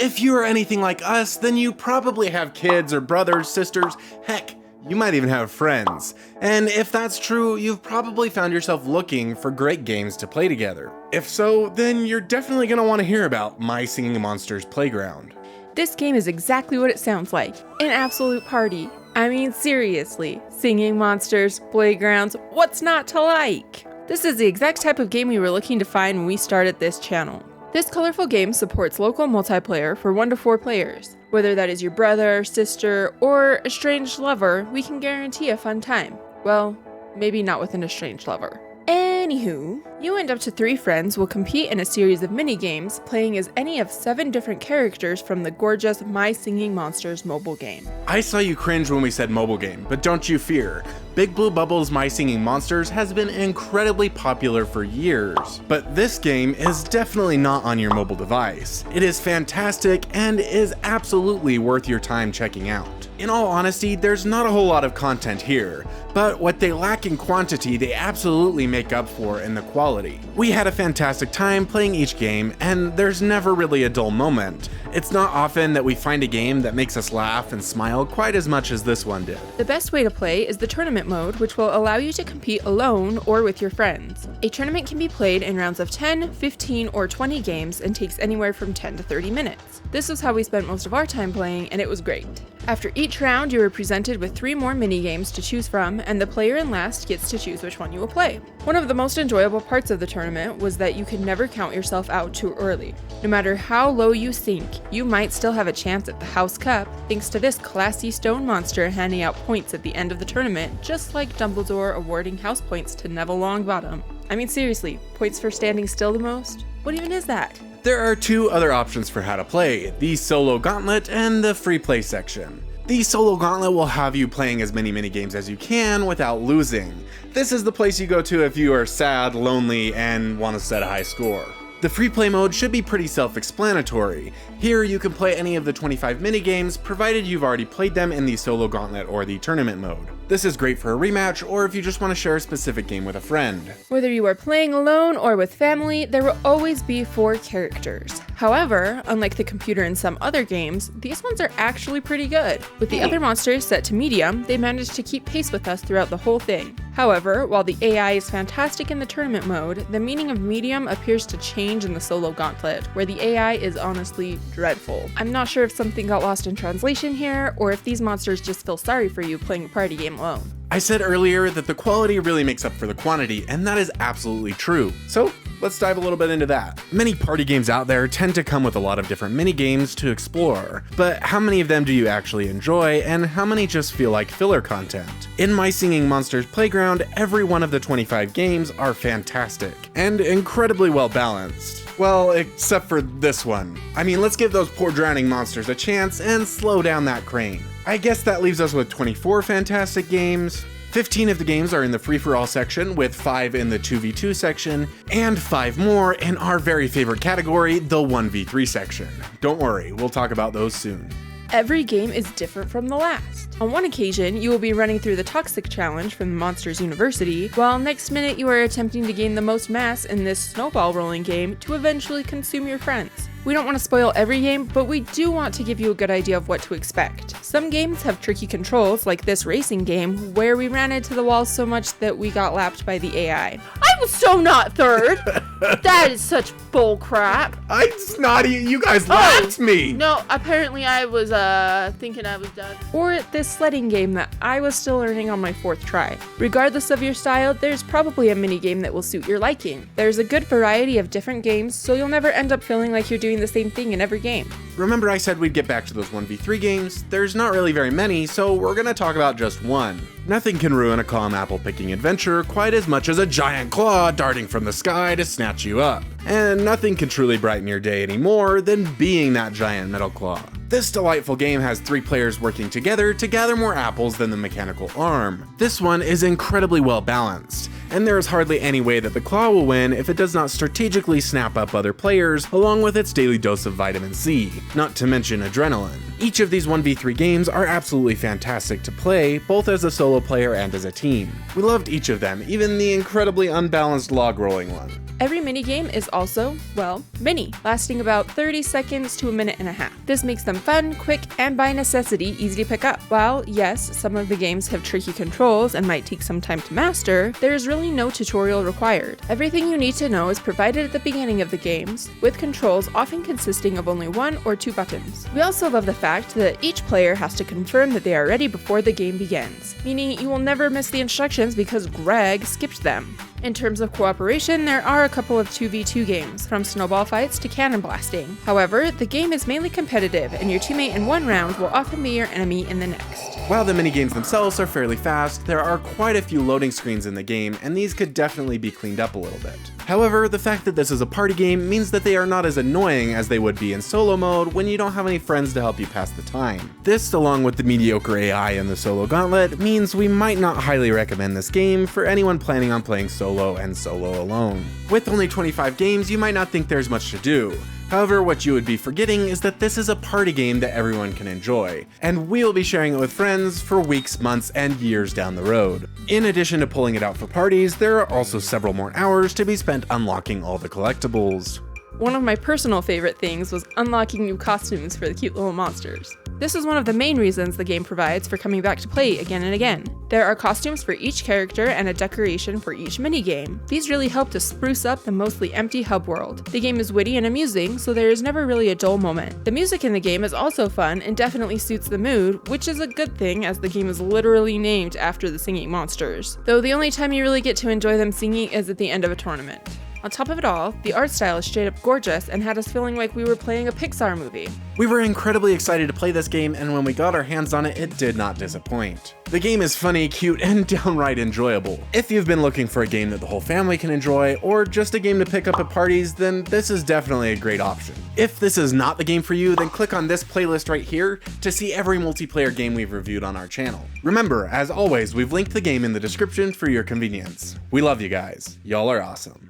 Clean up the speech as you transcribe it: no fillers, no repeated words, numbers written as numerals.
If you are anything like us, then you probably have kids or brothers, sisters, heck, you might even have friends. And if that's true, you've probably found yourself looking for great games to play together. If so, then you're definitely going to want to hear about My Singing Monsters Playground. This game is exactly what it sounds like, an absolute party. I mean, seriously, singing monsters, playgrounds, what's not to like? This is the exact type of game we were looking to find when we started this channel. This colorful game supports local multiplayer for 1 to 4 players. Whether that is your brother, sister, or estranged lover, we can guarantee a fun time. Well, maybe not with an estranged lover. Anywho, you and up to 3 friends will compete in a series of mini-games, playing as any of 7 different characters from the gorgeous My Singing Monsters mobile game. I saw you cringe when we said mobile game, but don't you fear. Big Blue Bubble's My Singing Monsters has been incredibly popular for years, but this game is definitely not on your mobile device. It is fantastic and is absolutely worth your time checking out. In all honesty, there's not a whole lot of content here, but what they lack in quantity, they absolutely make up for in the quality. We had a fantastic time playing each game, and there's never really a dull moment. It's not often that we find a game that makes us laugh and smile quite as much as this one did. The best way to play is the tournament mode, which will allow you to compete alone or with your friends. A tournament can be played in rounds of 10, 15, or 20 games and takes anywhere from 10 to 30 minutes. This was how we spent most of our time playing, and it was great. After each round, you are presented with 3 more mini-games to choose from, and the player in last gets to choose which one you will play. One of the most enjoyable parts of the tournament was that you could never count yourself out too early. No matter how low you sink, you might still have a chance at the House Cup, thanks to this classy stone monster handing out points at the end of the tournament, just like Dumbledore awarding house points to Neville Longbottom. I mean, seriously, points for standing still the most? What even is that? There are 2 other options for how to play, the solo gauntlet and the free play section. The solo gauntlet will have you playing as many minigames as you can without losing. This is the place you go to if you are sad, lonely, and want to set a high score. The free play mode should be pretty self-explanatory. Here you can play any of the 25 minigames, provided you've already played them in the solo gauntlet or the tournament mode. This is great for a rematch or if you just want to share a specific game with a friend. Whether you are playing alone or with family, there will always be 4 characters. However, unlike the computer in some other games, these ones are actually pretty good. With the other monsters set to medium, they managed to keep pace with us throughout the whole thing. However, while the AI is fantastic in the tournament mode, the meaning of medium appears to change in the solo gauntlet, where the AI is honestly dreadful. I'm not sure if something got lost in translation here, or if these monsters just feel sorry for you playing a party game alone. I said earlier that the quality really makes up for the quantity, and that is absolutely true. So let's dive a little bit into that. Many party games out there tend to come with a lot of different mini games to explore, but how many of them do you actually enjoy, and how many just feel like filler content? In My Singing Monsters Playground, every one of the 25 games are fantastic, and incredibly well balanced. Well, except for this one. I mean, let's give those poor drowning monsters a chance and slow down that crane. I guess that leaves us with 24 fantastic games. 15 of the games are in the free-for-all section, with 5 in the 2v2 section, and 5 more in our very favorite category, the 1v3 section. Don't worry, we'll talk about those soon. Every game is different from the last. On one occasion, you will be running through the Toxic Challenge from the Monsters University, while next minute you are attempting to gain the most mass in this snowball rolling game to eventually consume your friends. We don't want to spoil every game, but we do want to give you a good idea of what to expect. Some games have tricky controls, like this racing game, where we ran into the walls so much that we got lapped by the AI. I was so not third! That is such bull crap. It's not you guys lapped me! No, apparently I was thinking I was done. Or this sledding game that I was still learning on my 4th try. Regardless of your style, there's probably a mini game that will suit your liking. There's a good variety of different games, so you'll never end up feeling like you're doing the same thing in every game. Remember I said we'd get back to those 1v3 games? There's not really very many, so we're gonna talk about just one. Nothing can ruin a calm apple-picking adventure quite as much as a giant claw darting from the sky to snatch you up. And nothing can truly brighten your day anymore than being that giant metal claw. This delightful game has 3 players working together to gather more apples than the mechanical arm. This one is incredibly well balanced, and there is hardly any way that the claw will win if it does not strategically snap up other players along with its daily dose of vitamin C, not to mention adrenaline. Each of these 1v3 games are absolutely fantastic to play, both as a solo player and as a team. We loved each of them, even the incredibly unbalanced log rolling one. Every minigame is also, well, mini, lasting about 30 seconds to a minute and a half. This makes them fun, quick, and by necessity easy to pick up. While, yes, some of the games have tricky controls and might take some time to master, there is really no tutorial required. Everything you need to know is provided at the beginning of the games, with controls often consisting of only 1 or 2 buttons. We also love the fact that each player has to confirm that they are ready before the game begins, meaning you will never miss the instructions because Greg skipped them. In terms of cooperation, there are a couple of 2v2 games, from snowball fights to cannon blasting. However, the game is mainly competitive, and your teammate in one round will often be your enemy in the next. While the minigames themselves are fairly fast, there are quite a few loading screens in the game, and these could definitely be cleaned up a little bit. However, the fact that this is a party game means that they are not as annoying as they would be in solo mode when you don't have any friends to help you pass the time. This, along with the mediocre AI in the solo Gauntlet, means we might not highly recommend this game for anyone planning on playing solo and solo alone. With only 25 games, you might not think there's much to do. However, what you would be forgetting is that this is a party game that everyone can enjoy, and we'll be sharing it with friends for weeks, months, and years down the road. In addition to pulling it out for parties, there are also several more hours to be spent unlocking all the collectibles. One of my personal favorite things was unlocking new costumes for the cute little monsters. This is one of the main reasons the game provides for coming back to play again and again. There are costumes for each character and a decoration for each minigame. These really help to spruce up the mostly empty hub world. The game is witty and amusing, so there is never really a dull moment. The music in the game is also fun and definitely suits the mood, which is a good thing as the game is literally named after the singing monsters. Though the only time you really get to enjoy them singing is at the end of a tournament. On top of it all, the art style is straight up gorgeous and had us feeling like we were playing a Pixar movie. We were incredibly excited to play this game, and when we got our hands on it, it did not disappoint. The game is funny, cute, and downright enjoyable. If you've been looking for a game that the whole family can enjoy, or just a game to pick up at parties, then this is definitely a great option. If this is not the game for you, then click on this playlist right here to see every multiplayer game we've reviewed on our channel. Remember, as always, we've linked the game in the description for your convenience. We love you guys. Y'all are awesome.